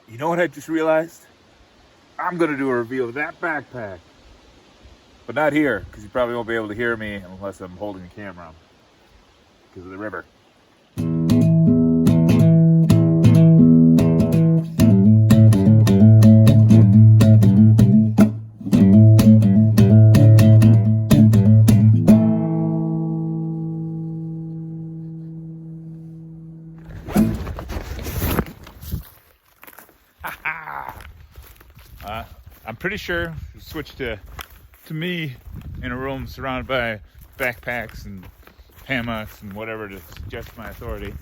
You know what I just realized? I'm gonna do a review of that backpack. But not here, because you probably won't be able to hear me unless I'm holding the camera because of the river. I'm pretty sure we switched to me in a room surrounded by backpacks and hammocks and whatever to suggest my authority.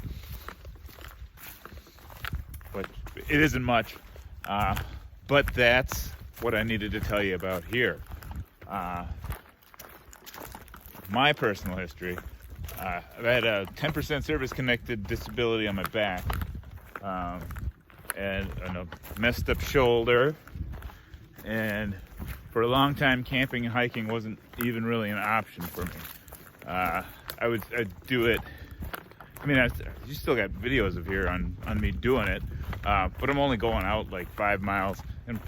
But it isn't much. But that's what I needed to tell you about here. My personal history. I've had a 10% service-connected disability on my back, and a messed up shoulder. And for a long time, camping and hiking wasn't even really an option for me. I'd do it. I mean, you still got videos of here on me doing it, but I'm only going out like 5 miles, and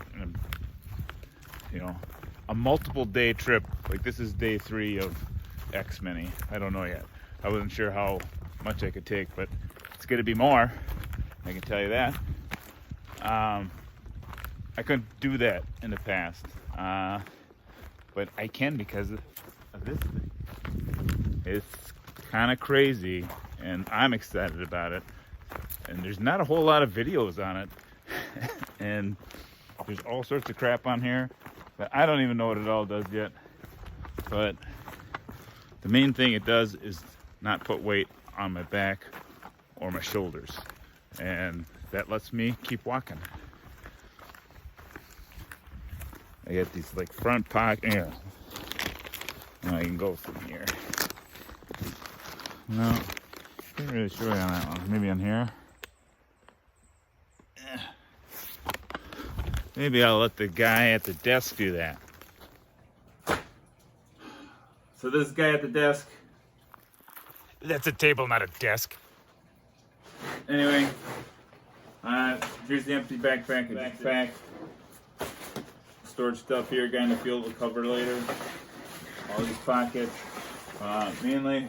you know, a multiple day trip. Like this is day 3 of X many. I don't know yet. I wasn't sure how much I could take, but it's going to be more. I can tell you that. I couldn't do that in the past, but I can because of this thing. It's kind of crazy, and I'm excited about it. And there's not a whole lot of videos on it, and there's all sorts of crap on here that I don't even know what it all does yet. But the main thing it does is not put weight on my back or my shoulders, and that lets me keep walking. I got these like front pocket. Yeah. Now I can go from here. No, can't really show you on that one. Maybe on here. Maybe I'll let the guy at the desk do that. So this guy at the desk. That's a table, not a desk. Anyway, here's the empty backpack. Storage stuff here, guy in the field will cover later. All these pockets. Mainly,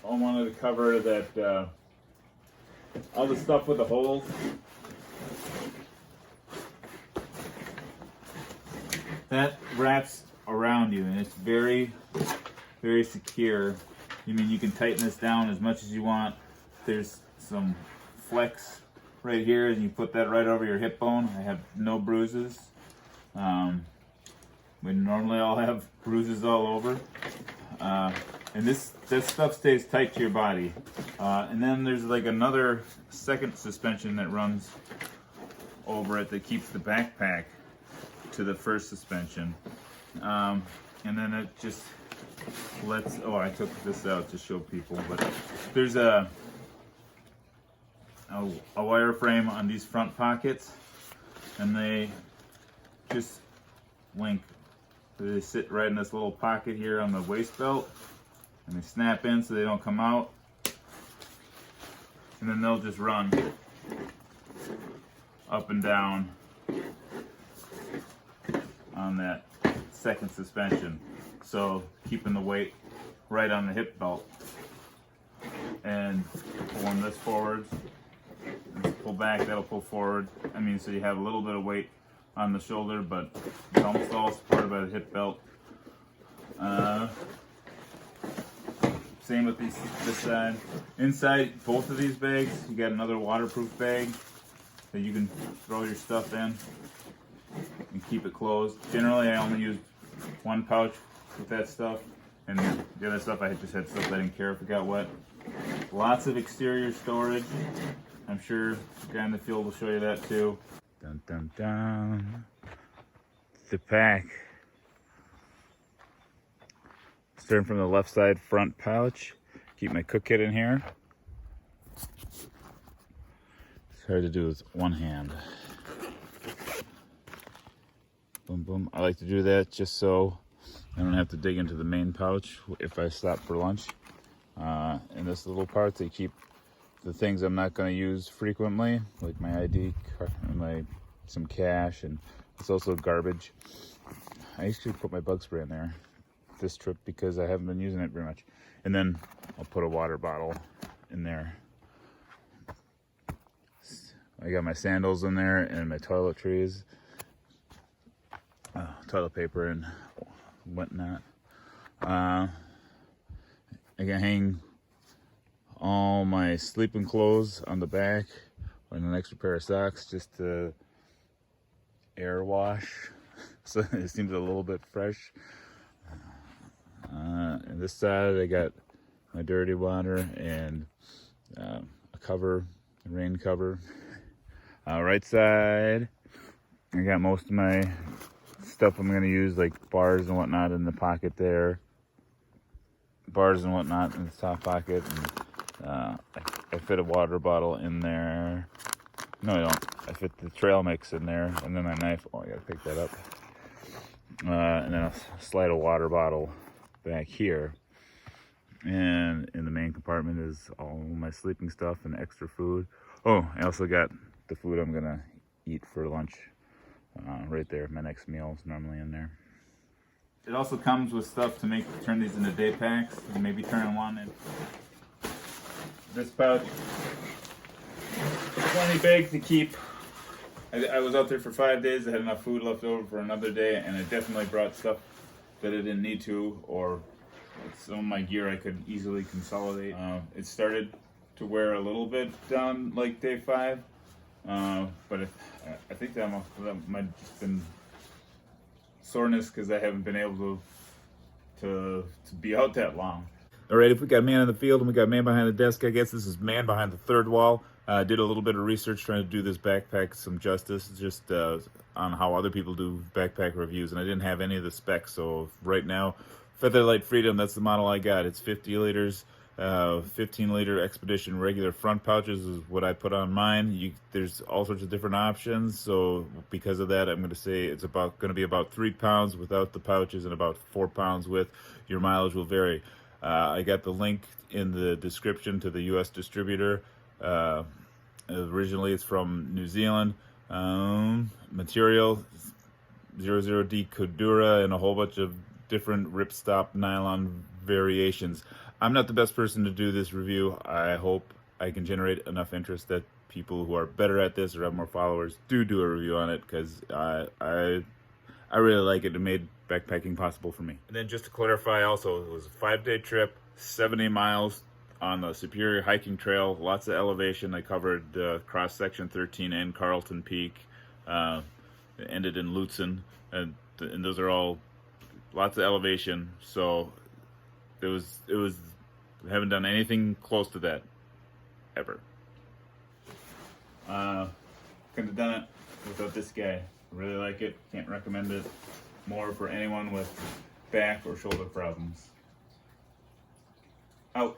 I wanted to cover that all the stuff with the holes. That wraps around you, and it's very, very secure. I mean, you can tighten this down as much as you want. There's some flex right here, and you put that right over your hip bone. I have no bruises. We normally all have bruises all over. And this stuff stays tight to your body. And then there's like another second suspension that runs over it that keeps the backpack to the first suspension. And then it just lets, oh, I took this out to show people, but there's a wireframe on these front pockets, and they just link. They sit right in this little pocket here on the waist belt, and they snap in so they don't come out, and then they'll just run up and down on that second suspension, so keeping the weight right on the hip belt. And pulling this forward, and pull back, that'll pull forward. I mean, so you have a little bit of weight on the shoulder, but it's almost all supported by the hip belt. Same with this side. Inside both of these bags, you got another waterproof bag that you can throw your stuff in and keep it closed. Generally, I only use one pouch with that stuff, and the other stuff I just had stuff I didn't care if it got wet. Lots of exterior storage. I'm sure the guy in the field will show you that too. Dun dun dun. The pack. Starting from the left side front pouch. Keep my cook kit in here. It's hard to do with one hand. Boom boom. I like to do that just so I don't have to dig into the main pouch if I stop for lunch. In this little part, they keep the things I'm not going to use frequently, like my ID card and some cash, and it's also garbage. I usually put my bug spray in there this trip because I haven't been using it very much. And then I'll put a water bottle in there. I got my sandals in there and my toiletries, toilet paper and whatnot. I can hang all my sleeping clothes on the back and an extra pair of socks just to air wash, so it seems a little bit fresh. And this side I got my dirty water and a cover, a rain cover. Right side I got most of my stuff I'm going to use, like bars and whatnot, in the pocket there. Bars and whatnot in the top pocket. And, I fit a water bottle in there. No, I don't. I fit the trail mix in there, and then my knife. Oh, I gotta pick that up. And then I'll slide a water bottle back here. And in the main compartment is all my sleeping stuff and extra food. Oh, I also got the food I'm gonna eat for lunch. Right there, my next meal is normally in there. It also comes with stuff to turn these into day packs, and maybe turn one in. This pouch, plenty big to keep. I was out there for 5 days. I had enough food left over for another day, and I definitely brought stuff that I didn't need to, or some of my gear I could easily consolidate. It started to wear a little bit down like day 5, but I think that might have just been soreness because I haven't been able to be out that long. All right, if we got man in the field and we got man behind the desk, I guess this is man behind the third wall. I did a little bit of research trying to do this backpack some justice, just on how other people do backpack reviews, and I didn't have any of the specs. So right now, Featherlite Freedom, that's the model I got. It's 50 liters, 15-liter Expedition regular front pouches is what I put on mine. There's all sorts of different options, so because of that, I'm going to say it's going to be about 3 pounds without the pouches and about 4 pounds with. Your mileage will vary. I got the link in the description to the U.S. distributor. Originally, it's from New Zealand. Material 00D Cordura and a whole bunch of different ripstop nylon variations. I'm not the best person to do this review. I hope I can generate enough interest that people who are better at this or have more followers do a review on it, because I really like it. It made backpacking possible for me. And then just to clarify also, it was a 5-day trip, 70 miles on the Superior Hiking Trail, lots of elevation. I covered cross section 13 and Carlton Peak. It ended in Lutsen, and those are all lots of elevation. So it was I haven't done anything close to that ever. Couldn't have done it without this guy. Really like it. Can't recommend it more for anyone with back or shoulder problems. Out.